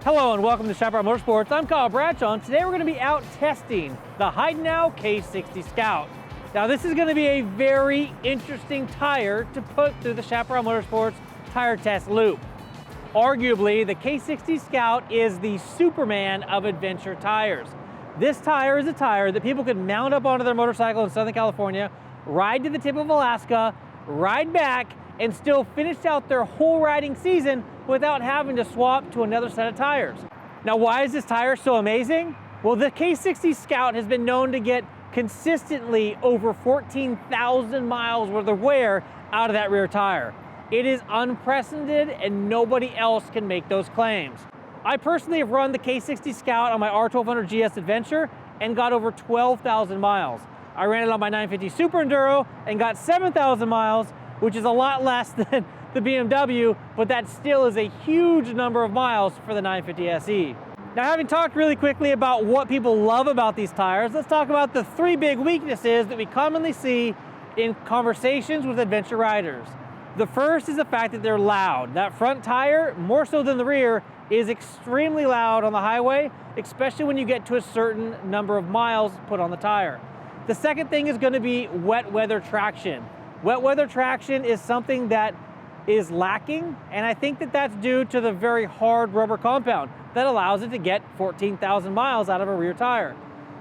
Hello and welcome to Chaparral Motorsports. I'm Kyle Bradshaw, and today we're going to be out testing the Heidenau K60 Scout. Now this is going to be a very interesting tire to put through the Chaparral Motorsports tire test loop. Arguably, the K60 Scout is the Superman of adventure tires. This tire is a tire that people could mount up onto their motorcycle in Southern California, ride to the tip of Alaska, ride back, and still finish out their whole riding season without having to swap to another set of tires. Now, why is this tire so amazing? Well, the K60 Scout has been known to get consistently over 14,000 miles worth of wear out of that rear tire. It is unprecedented and nobody else can make those claims. I personally have run the K60 Scout on my R1200 GS Adventure and got over 12,000 miles. I ran it on my 950 Super Enduro and got 7,000 miles, which is a lot less than the BMW, but that still is a huge number of miles for the 950 SE. Now, having talked really quickly about what people love about these tires, let's talk about the three big weaknesses that we commonly see in conversations with adventure riders. The first is the fact that they're loud. That front tire, more so than the rear, is extremely loud on the highway, especially when you get to a certain number of miles put on the tire. The second thing is going to be wet weather traction. Wet weather traction is something that is lacking, and I think that that's due to the very hard rubber compound that allows it to get 14,000 miles out of a rear tire.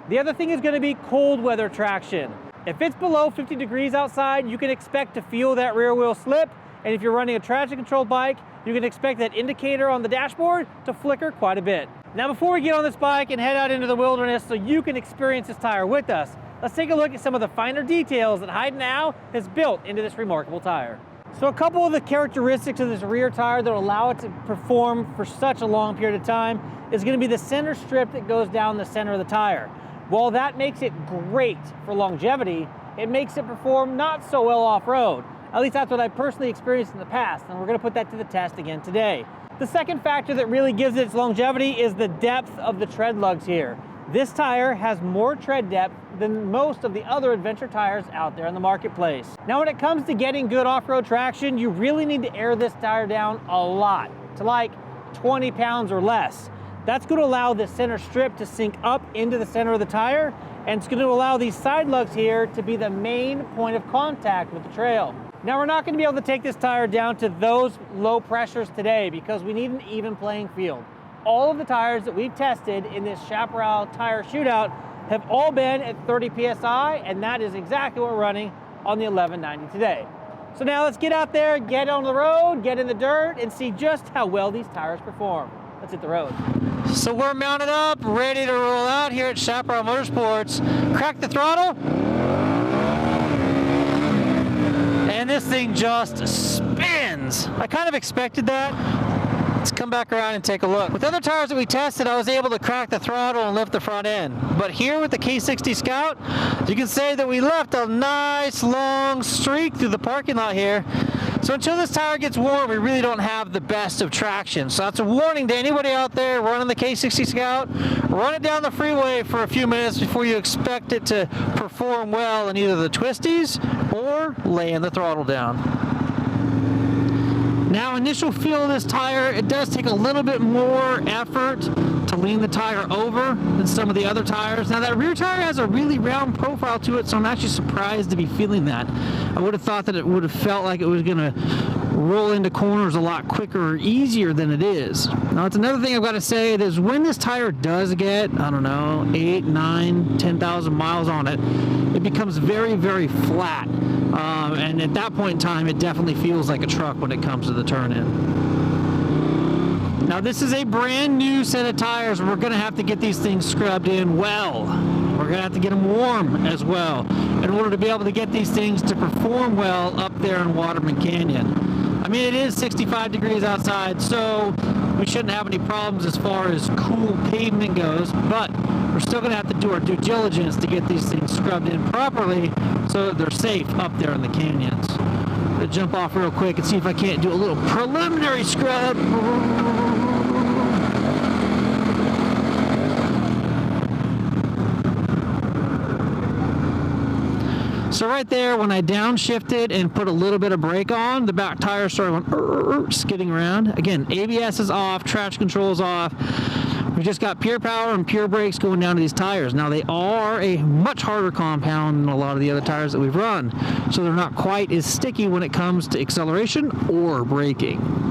The other thing is going to be cold weather traction. If it's below 50 degrees outside, you can expect to feel that rear wheel slip, and if you're running a traction controlled bike, you can expect that indicator on the dashboard to flicker quite a bit. Now, before we get on this bike and head out into the wilderness so you can experience this tire with us, let's take a look at some of the finer details that Heidenau has built into this remarkable tire. So a couple of the characteristics of this rear tire that will allow it to perform for such a long period of time is going to be the center strip that goes down the center of the tire. While that makes it great for longevity, it makes it perform not so well off-road. At least that's what I personally experienced in the past, and we're going to put that to the test again today. The second factor that really gives it its longevity is the depth of the tread lugs here. This tire has more tread depth than most of the other adventure tires out there in the marketplace. Now, when it comes to getting good off-road traction, you really need to air this tire down a lot, to like 20 pounds or less. That's going to allow the center strip to sink up into the center of the tire, and it's going to allow these side lugs here to be the main point of contact with the trail. Now, we're not going to be able to take this tire down to those low pressures today because we need an even playing field. All of the tires that we've tested in this Chaparral tire shootout have all been at 30 PSI, and that is exactly what we're running on the 1190 today. So now let's get out there, get on the road, get in the dirt, and see just how well these tires perform. Let's hit the road. So we're mounted up, ready to roll out here at Chaparral Motorsports. Crack the throttle. And this thing just spins. I kind of expected that. Let's come back around and take a look. With other tires that we tested, I was able to crack the throttle and lift the front end. But here with the K60 Scout, you can say that we left a nice long streak through the parking lot here. So until this tire gets warm, we really don't have the best of traction. So that's a warning to anybody out there running the K60 Scout. Run it down the freeway for a few minutes before you expect it to perform well in either the twisties or laying the throttle down. Now, initial feel of this tire, it does take a little bit more effort to lean the tire over than some of the other tires. Now, that rear tire has a really round profile to it, so I'm actually surprised to be feeling that. I would have thought that it would have felt like it was going to roll into corners a lot quicker or easier than it is. Now, it's another thing I've got to say is when this tire does get, I don't know, 8, 9, 10,000 miles on it, it becomes very, very flat. And at that point in time, it definitely feels like a truck when it comes to the turn-in. Now, this is a brand new set of tires. We're going to have to get these things scrubbed in well. We're going to have to get them warm as well in order to be able to get these things to perform well up there in Waterman Canyon. I mean, it is 65 degrees outside, so we shouldn't have any problems as far as cool pavement goes, but we're still going to have to do our due diligence to get these things scrubbed in properly so that they're safe up there in the canyons. I'm going to jump off real quick and see if I can't do a little preliminary scrub. So right there, when I downshifted and put a little bit of brake on, the back tire started going skidding around. Again, ABS is off, traction control is off. We just got pure power and pure brakes going down to these tires. Now they are a much harder compound than a lot of the other tires that we've run, so they're not quite as sticky when it comes to acceleration or braking.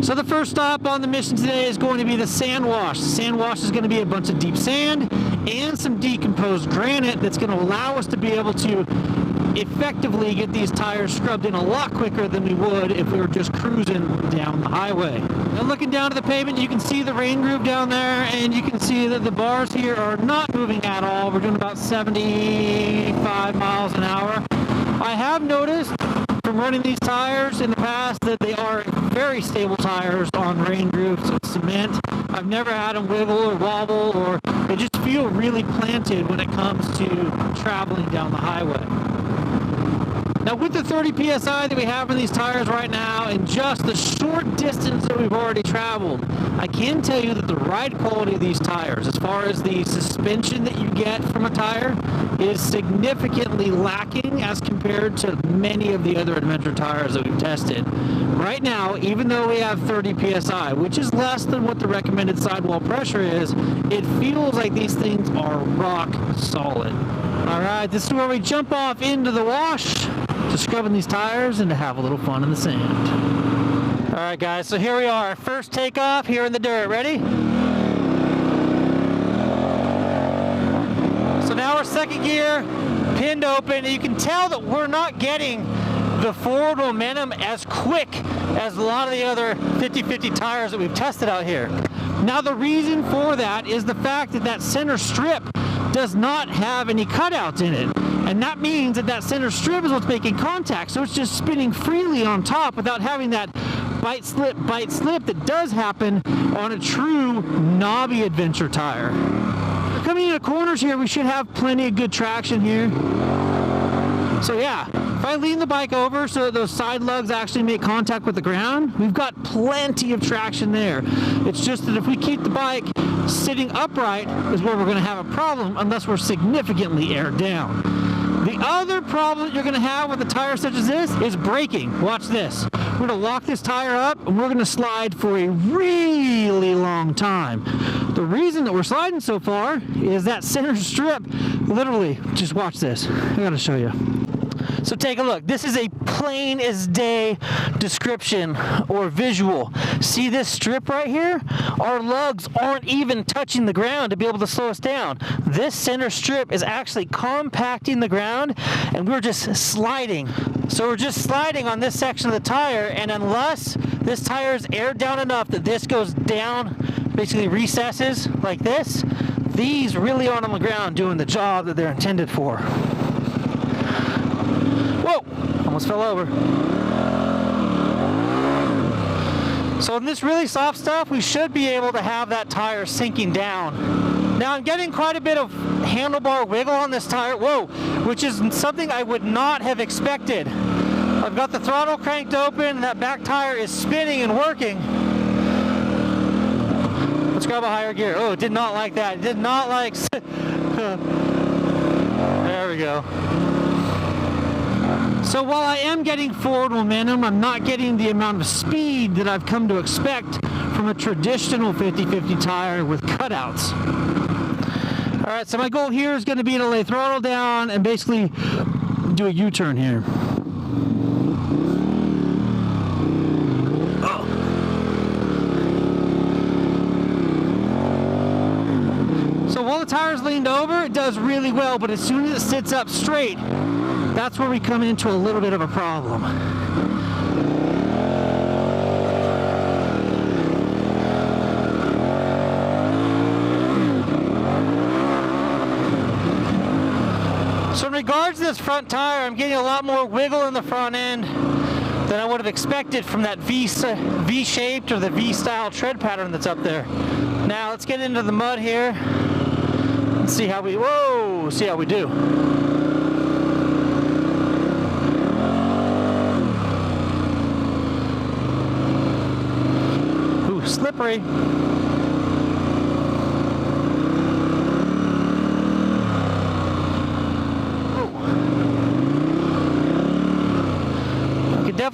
So the first stop on the mission today is going to be the sand wash. The sand wash is going to be a bunch of deep sand and some decomposed granite that's going to allow us to be able to effectively get these tires scrubbed in a lot quicker than we would if we were just cruising down the highway. Now looking down to the pavement, you can see the rain groove down there, and you can see that the bars here are not moving at all. We're doing about 75 miles an hour. I have noticed from running these tires in the past that they are very stable tires on rain grooves of cement. I've never had them wiggle or wobble, or they just feel really planted when it comes to traveling down the highway. Now with the 30 PSI that we have in these tires right now, and just the short distance that we've already traveled, I can tell you that the ride quality of these tires, as far as the suspension that you get from a tire, is significantly lacking as compared to many of the other adventure tires that we've tested. Right now, even though we have 30 PSI, which is less than what the recommended sidewall pressure is, it feels like these things are rock solid. All right, this is where we jump off into the wash to scrubbing these tires and to have a little fun in the sand. All right, guys, so here we are. First takeoff here in the dirt. Ready? So now we're second gear, pinned open, and you can tell that we're not getting the forward momentum as quick as a lot of the other 50/50 tires that we've tested out here. Now the reason for that is the fact that that center strip does not have any cutouts in it. And that means that that center strip is what's making contact. So it's just spinning freely on top without having that bite slip that does happen on a true knobby adventure tire. Coming into corners here, we should have plenty of good traction here. So yeah, if I lean the bike over so that those side lugs actually make contact with the ground, we've got plenty of traction there. It's just that if we keep the bike sitting upright is where we're going to have a problem unless we're significantly aired down. The other problem that you're going to have with a tire such as this is braking. Watch this. We're going to lock this tire up and we're going to slide for a really long time. The reason that we're sliding so far is that center strip, literally, just watch this. I got to show you. So take a look. This is a plain as day description or visual. See this strip right here? Our lugs aren't even touching the ground to be able to slow us down. This center strip is actually compacting the ground, and we're just sliding. So we're just sliding on this section of the tire, and unless this tire is aired down enough that this goes down, basically recesses like this, these really aren't on the ground doing the job that they're intended for. Whoa, almost fell over. So in this really soft stuff, we should be able to have that tire sinking down. Now I'm getting quite a bit of handlebar wiggle on this tire, whoa, which is something I would not have expected. I've got the throttle cranked open and that back tire is spinning and working. Let's grab a higher gear. Oh, it did not like that. It did not like... There we go. So while I am getting forward momentum, I'm not getting the amount of speed that I've come to expect from a traditional 50/50 tire with cutouts. All right, so my goal here is going to be to lay throttle down and basically do a U-turn here. So while the tire's leaned over, it does really well, but as soon as it sits up straight, that's where we come into a little bit of a problem. So in regards to this front tire, I'm getting a lot more wiggle in the front end than I would have expected from that V-shaped or the V-style tread pattern that's up there. Now let's get into the mud here and see how we, see how we do. Ooh, slippery.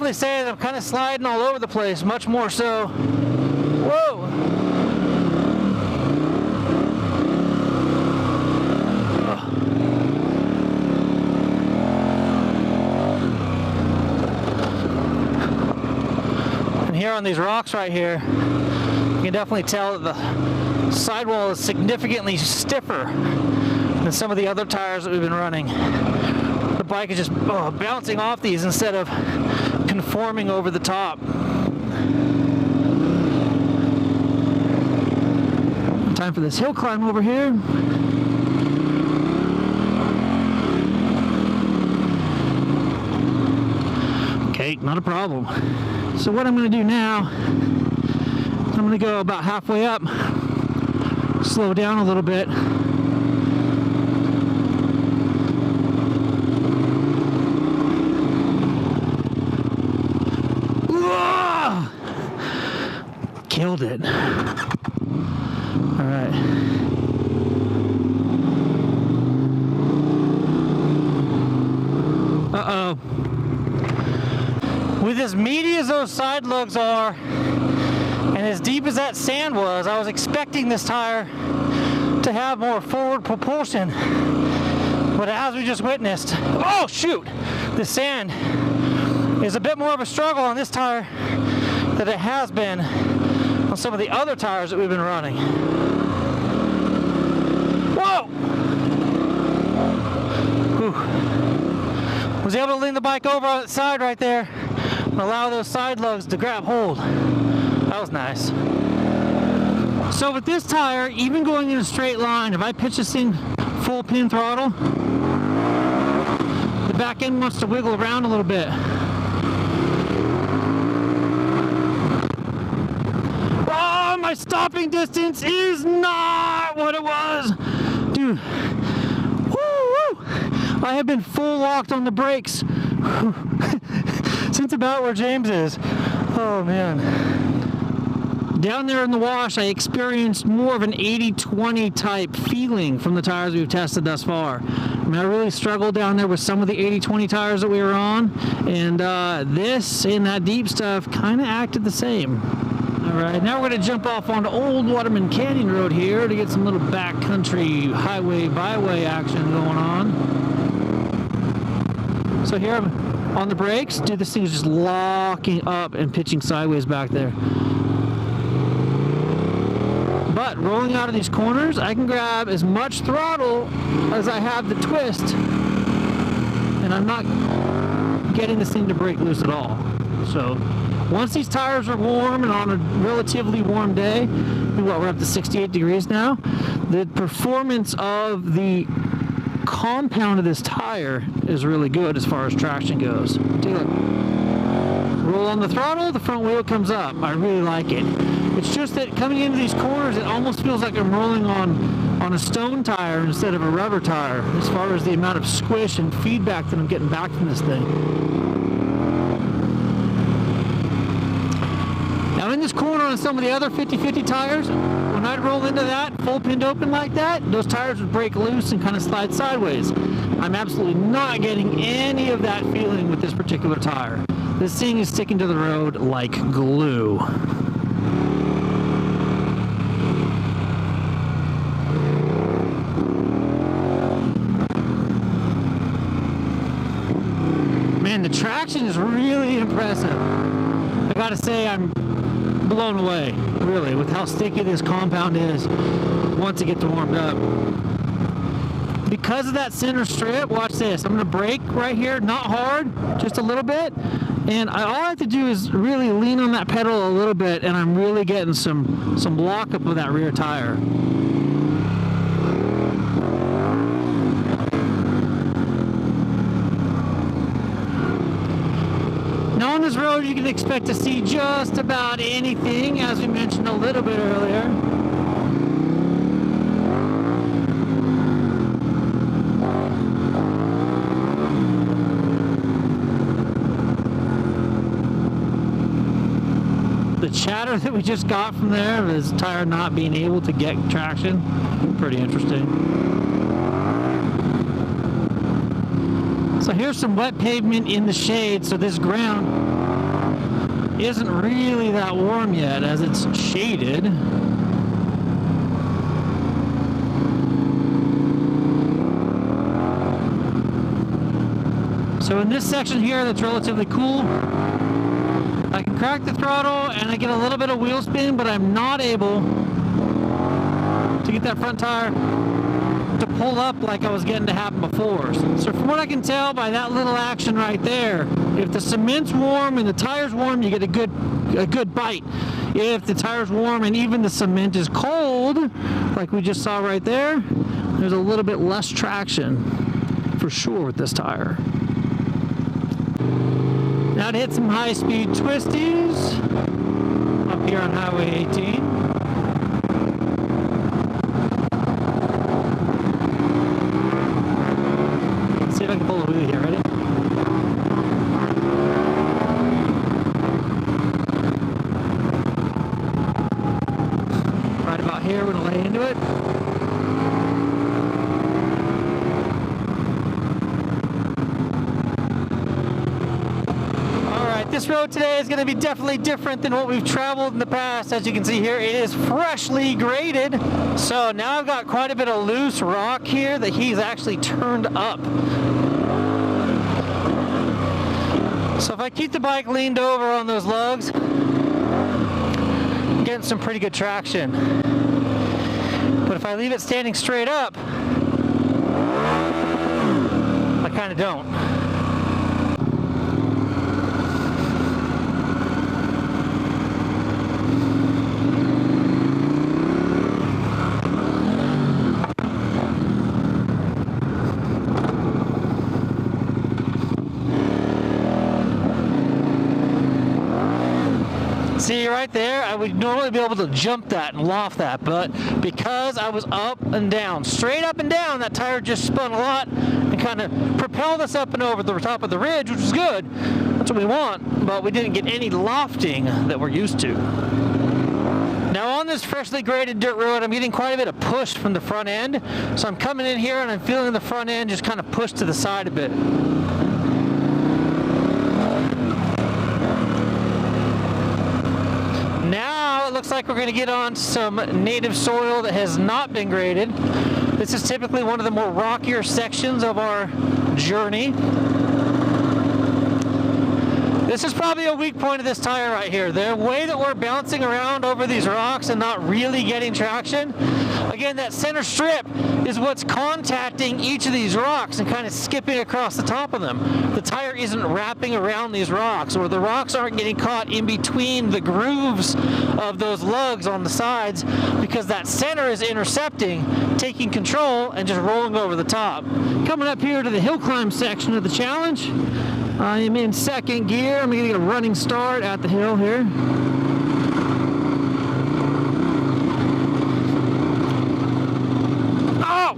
definitely say that I'm kind of sliding all over the place, much more so. Whoa! And here on these rocks right here, you can definitely tell that the sidewall is significantly stiffer than some of the other tires that we've been running. The bike is just bouncing off these instead of conforming over the top. Time for this hill climb over here. Okay, not a problem. So what I'm going to do now, I'm going to go about halfway up, slow down a little bit. Whoa! Killed it. All right. Uh-oh. With as meaty as those side lugs are, and as deep as that sand was, I was expecting this tire to have more forward propulsion. But as we just witnessed, oh shoot, the sand is a bit more of a struggle on this tire than it has been on some of the other tires that we've been running. Whoa! Whew. Was able to lean the bike over on its side right there and allow those side lugs to grab hold. That was nice. So with this tire, even going in a straight line, if I pitch this thing full pin throttle, the back end wants to wiggle around a little bit. Oh, my stopping distance is not what it was. Dude, woo-woo. I have been full locked on the brakes since about where James is. Oh man. Down there in the wash, I experienced more of an 80-20 type feeling from the tires we've tested thus far. I mean, I really struggled down there with some of the 80-20 tires that we were on, and this and that deep stuff kind of acted the same. All right, now we're going to jump off onto Old Waterman Canyon Road here to get some little backcountry highway byway action going on. So here I'm on the brakes. Dude, this thing is just locking up and pitching sideways back there. But rolling out of these corners, I can grab as much throttle as I have the twist, and I'm not getting this thing to break loose at all. So once these tires are warm and on a relatively warm day, we're up to 68 degrees now, the performance of the compound of this tire is really good as far as traction goes. Take a look. Roll on the throttle, the front wheel comes up. I really like it. It's just that coming into these corners, it almost feels like I'm rolling on a stone tire instead of a rubber tire, as far as the amount of squish and feedback that I'm getting back from this thing. Now in this corner on some of the other 50-50 tires, when I'd roll into that, full pinned open like that, those tires would break loose and kind of slide sideways. I'm absolutely not getting any of that feeling with this particular tire. This thing is sticking to the road like glue. Man, the traction is really impressive. I gotta say, I'm blown away, really, with how sticky this compound is once it gets warmed up. Because of that center strip, watch this. I'm gonna brake right here, not hard, just a little bit. And all I have to do is really lean on that pedal a little bit, and I'm really getting some lockup of that rear tire. Now on this road, you can expect to see just about anything, as we mentioned a little bit earlier. The chatter that we just got from there of his tire not being able to get traction, pretty interesting. So here's some wet pavement in the shade, so this ground isn't really that warm yet as it's shaded. So in this section here that's relatively cool, I can crack the throttle and I get a little bit of wheel spin, but I'm not able to get that front tire to pull up like I was getting to happen before. So from what I can tell by that little action right there, if the cement's warm and the tire's warm, you get a good bite. If the tire's warm and even the cement is cold, like we just saw right there, there's a little bit less traction for sure with this tire. Now to hit some high-speed twisties up here on Highway 18. See if I can pull a wheelie here. Ready? Right about here, we're gonna lay into it. This road today is going to be definitely different than what we've traveled in the past. As you can see here, it is freshly graded. So now I've got quite a bit of loose rock here that he's actually turned up. So if I keep the bike leaned over on those lugs, I'm getting some pretty good traction. But if I leave it standing straight up, I kind of don't. See right there, I would normally be able to jump that and loft that, but because I was up and down, straight up and down, that tire just spun a lot and kind of propelled us up and over the top of the ridge, which was good. That's what we want, but we didn't get any lofting that we're used to. Now on this freshly graded dirt road, I'm getting quite a bit of push from the front end, so I'm coming in here and I'm feeling the front end just kind of push to the side a bit. Now it looks like we're going to get on some native soil that has not been graded. This is typically one of the more rockier sections of our journey. This is probably a weak point of this tire right here. The way that we're bouncing around over these rocks and not really getting traction, again, that center strip is what's contacting each of these rocks and kind of skipping across the top of them. The tire isn't wrapping around these rocks, or the rocks aren't getting caught in between the grooves of those lugs on the sides, because that center is intercepting, taking control, and just rolling over the top. Coming up here to the hill climb section of the challenge. I am in second gear. I'm going to get a running start at the hill here. Oh!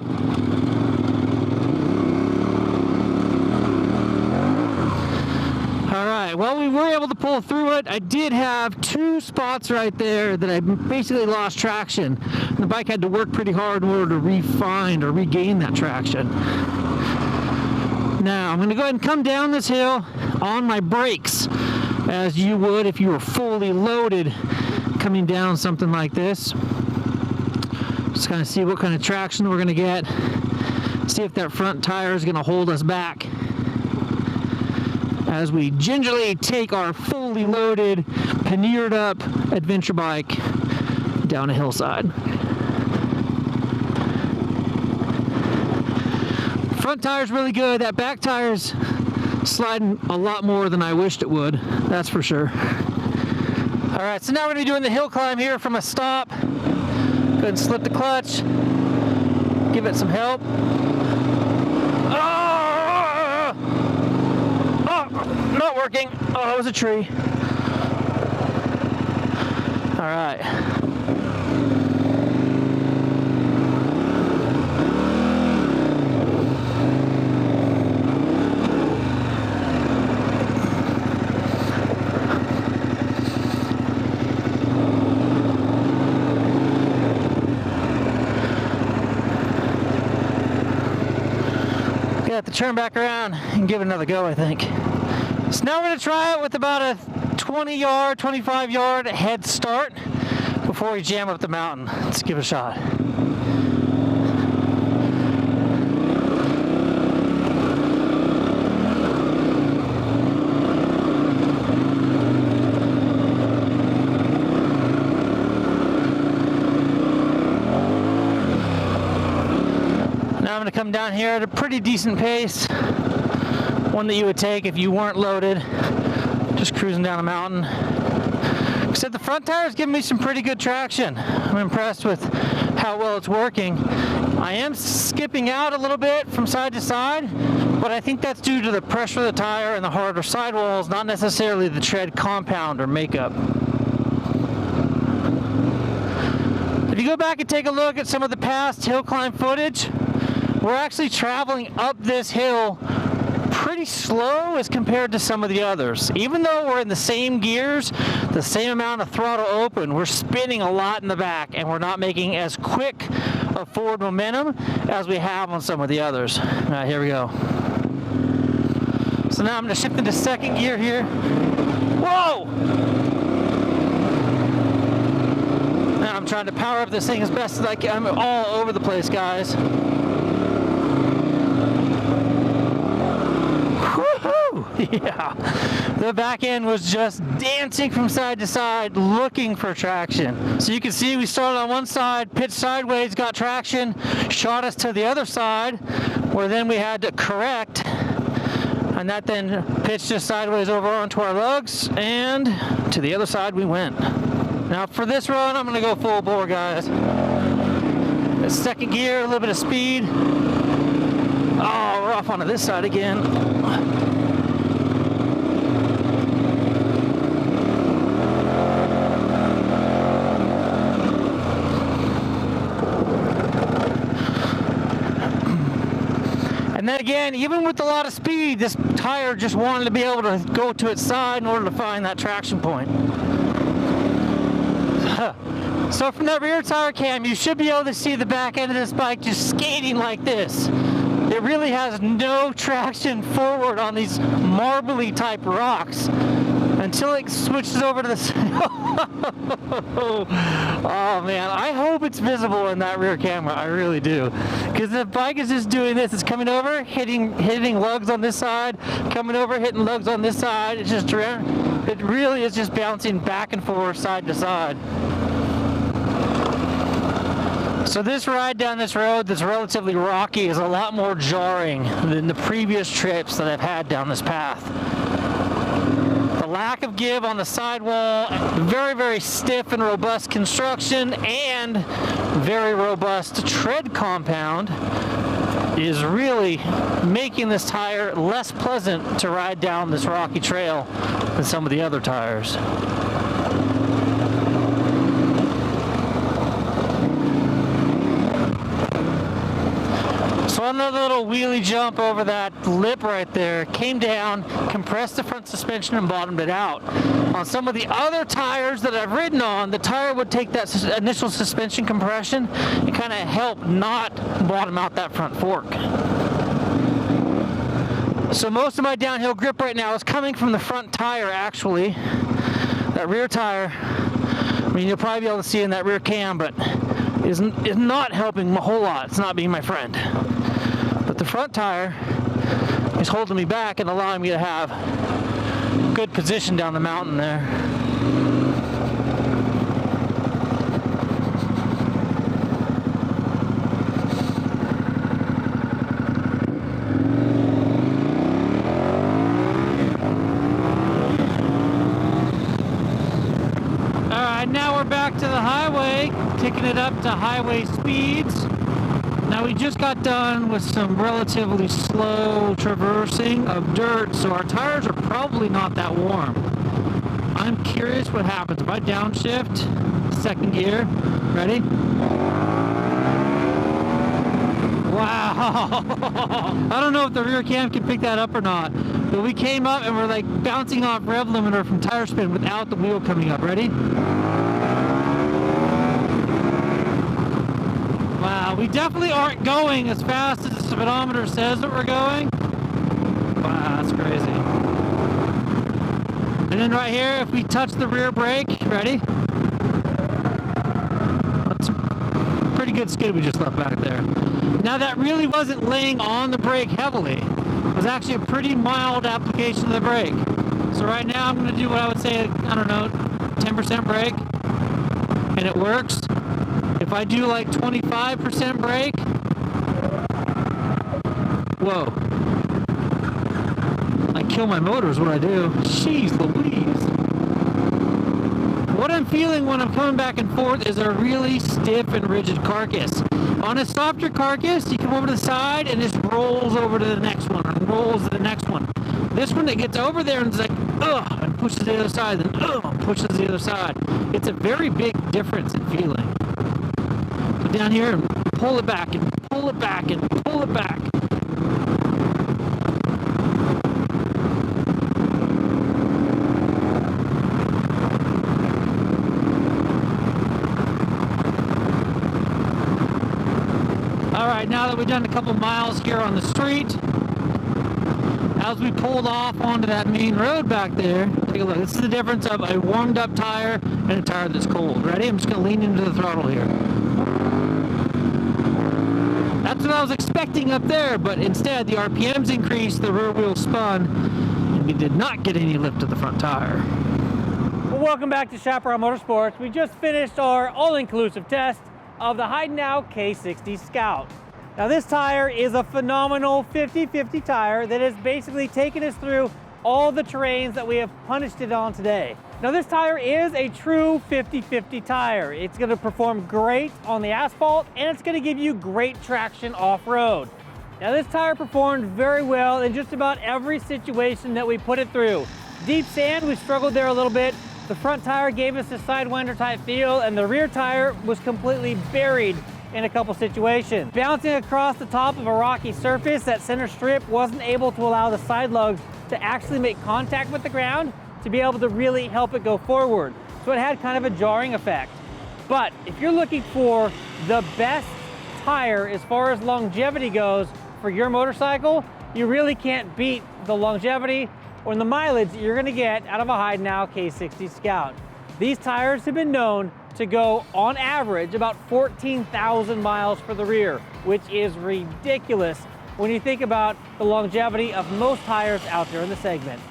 All right, well, we were able to pull through it. I did have two spots right there that I basically lost traction. The bike had to work pretty hard in order to refind or regain that traction. Now, I'm going to go ahead and come down this hill on my brakes, as you would if you were fully loaded coming down something like this. Just kind of see what kind of traction we're going to get. See if that front tire is going to hold us back as we gingerly take our fully loaded, panniered up adventure bike down a hillside. Front tire's really good. That back tire's sliding a lot more than I wished it would. That's for sure. All right, so now we're gonna be doing the hill climb here from a stop. Go ahead and slip the clutch. Give it some help. Oh, not working. Oh, it was a tree. All right. Have to turn back around and give it another go, I think. So now we're going to try it with about a 20-yard, 25-yard head start before we jam up the mountain. Let's give it a shot. Now I'm going to come down here at a pretty decent pace, one that you would take if you weren't loaded, just cruising down a mountain. Except the front tire is giving me some pretty good traction. I'm impressed with how well it's working. I am skipping out a little bit from side to side, but I think that's due to the pressure of the tire and the harder sidewalls, not necessarily the tread compound or makeup. If you go back and take a look at some of the past hill climb footage, we're actually traveling up this hill pretty slow as compared to some of the others. Even though we're in the same gears, the same amount of throttle open, we're spinning a lot in the back and we're not making as quick a forward momentum as we have on some of the others. All right, here we go. So now I'm going to shift into second gear here. Whoa! Now I'm trying to power up this thing as best as I can. I'm all over the place, guys. Yeah, the back end was just dancing from side to side looking for traction. So you can see we started on one side, pitched sideways, got traction, shot us to the other side, where then we had to correct, and that then pitched us sideways over onto our lugs, and to the other side we went. Now for this run, I'm gonna go full bore, guys. Second gear, a little bit of speed. Oh, we're off onto this side again. And then again, even with a lot of speed, this tire just wanted to be able to go to its side in order to find that traction point. So from that rear tire cam, you should be able to see the back end of this bike just skating like this. It really has no traction forward on these marbly type rocks until it switches over to the oh man, I hope it's visible in that rear camera. I really do, because the bike is just doing this. It's coming over, hitting lugs on this side, coming over, hitting lugs on this side. It's just, it really is just bouncing back and forth, side to side. So this ride down this road that's relatively rocky is a lot more jarring than the previous trips that I've had down this path. The lack of give on the sidewall, very, very stiff and robust construction, and very robust tread compound is really making this tire less pleasant to ride down this rocky trail than some of the other tires. So another little wheelie jump over that lip right there, came down, compressed the front suspension and bottomed it out. On some of the other tires that I've ridden on, the tire would take that initial suspension compression and kind of help not bottom out that front fork. So most of my downhill grip right now is coming from the front tire, actually. That rear tire, I mean, you'll probably be able to see in that rear cam, but is not helping a whole lot. It's not being my friend. But the front tire is holding me back and allowing me to have good position down the mountain there. Alright, now we're back to the highway, kicking it up to highway speeds. Now we just got done with some relatively slow traversing of dirt, so our tires are probably not that warm. I'm curious what happens if I downshift, second gear, ready? Wow! I don't know if the rear cam can pick that up or not, but we came up and we're like bouncing off rev limiter from tire spin without the wheel coming up. Ready? Wow, we definitely aren't going as fast as the speedometer says that we're going. Wow, that's crazy. And then right here, if we touch the rear brake, ready? That's a pretty good skid we just left back there. Now that really wasn't laying on the brake heavily. It was actually a pretty mild application of the brake. So right now I'm going to do what I would say, I don't know, 10% brake, and it works. If I do like 25% brake, whoa. I kill my motor is what I do. Jeez Louise. What I'm feeling when I'm coming back and forth is a really stiff and rigid carcass. On a softer carcass, you come over to the side and it just rolls over to the next one, and rolls to the next one. This one, that gets over there and it's like, ugh, and pushes the other side, and ugh, pushes the other side. It's a very big difference in feeling. So down here, and pull it back, and pull it back, and pull it back. All right, now that we've done a couple miles here on the street, as we pulled off onto that main road back there, take a look. This is the difference of a warmed up tire and a tire that's cold. Ready? I'm just going to lean into the throttle here. That's what I was expecting up there, but instead the RPMs increased, the rear wheel spun, and we did not get any lift to the front tire. Well, welcome back to Chaparral Motorsports. We just finished our all-inclusive test of the Heidenau K60 Scout. Now this tire is a phenomenal 50-50 tire that has basically taken us through all the terrains that we have punished it on today. Now this tire is a true 50-50 tire. It's going to perform great on the asphalt, and it's going to give you great traction off-road. Now this tire performed very well in just about every situation that we put it through. Deep sand, we struggled there a little bit. The front tire gave us a sidewinder type feel, and the rear tire was completely buried in a couple situations. Bouncing across the top of a rocky surface, that center strip wasn't able to allow the side lugs to actually make contact with the ground to be able to really help it go forward. So it had kind of a jarring effect. But if you're looking for the best tire as far as longevity goes for your motorcycle, you really can't beat the longevity or the mileage that you're gonna get out of a Heidenau K60 Scout. These tires have been known to go on average about 14,000 miles for the rear, which is ridiculous when you think about the longevity of most tires out there in the segment.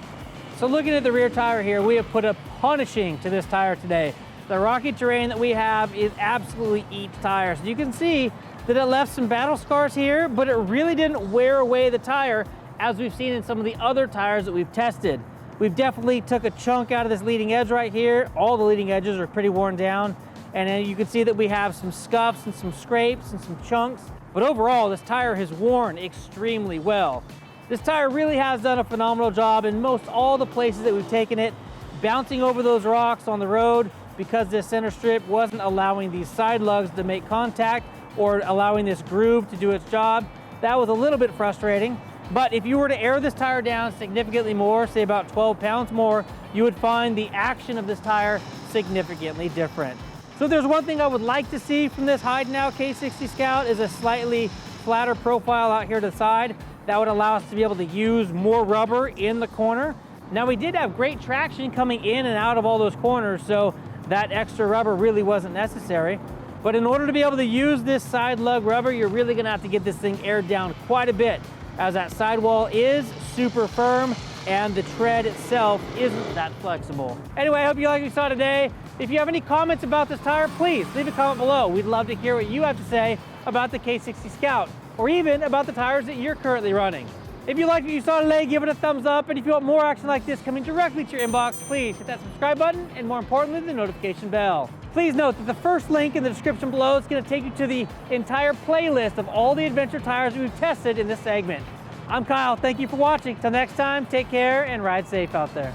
So looking at the rear tire here, we have put a punishing to this tire today. The rocky terrain that we have is absolutely eats tires. You can see that it left some battle scars here, but it really didn't wear away the tire as we've seen in some of the other tires that we've tested. We've definitely took a chunk out of this leading edge right here. All the leading edges are pretty worn down. And then you can see that we have some scuffs and some scrapes and some chunks. But overall, this tire has worn extremely well. This tire really has done a phenomenal job in most all the places that we've taken it, bouncing over those rocks on the road because this center strip wasn't allowing these side lugs to make contact or allowing this groove to do its job. That was a little bit frustrating. But if you were to air this tire down significantly more, say about 12 pounds more, you would find the action of this tire significantly different. So if there's one thing I would like to see from this Heidenau K60 Scout is a slightly flatter profile out here to the side. That would allow us to be able to use more rubber in the corner. Now we did have great traction coming in and out of all those corners, so that extra rubber really wasn't necessary. But in order to be able to use this side lug rubber, you're really gonna have to get this thing aired down quite a bit, as that sidewall is super firm and the tread itself isn't that flexible. Anyway, I hope you like what you saw today. If you have any comments about this tire, please leave a comment below. We'd love to hear what you have to say about the K60 Scout, or even about the tires that you're currently running. If you liked what you saw today, give it a thumbs up, and if you want more action like this coming directly to your inbox, please hit that subscribe button, and more importantly, the notification bell. Please note that the first link in the description below is going to take you to the entire playlist of all the adventure tires we've tested in this segment. I'm Kyle, thank you for watching. Till next time, take care and ride safe out there.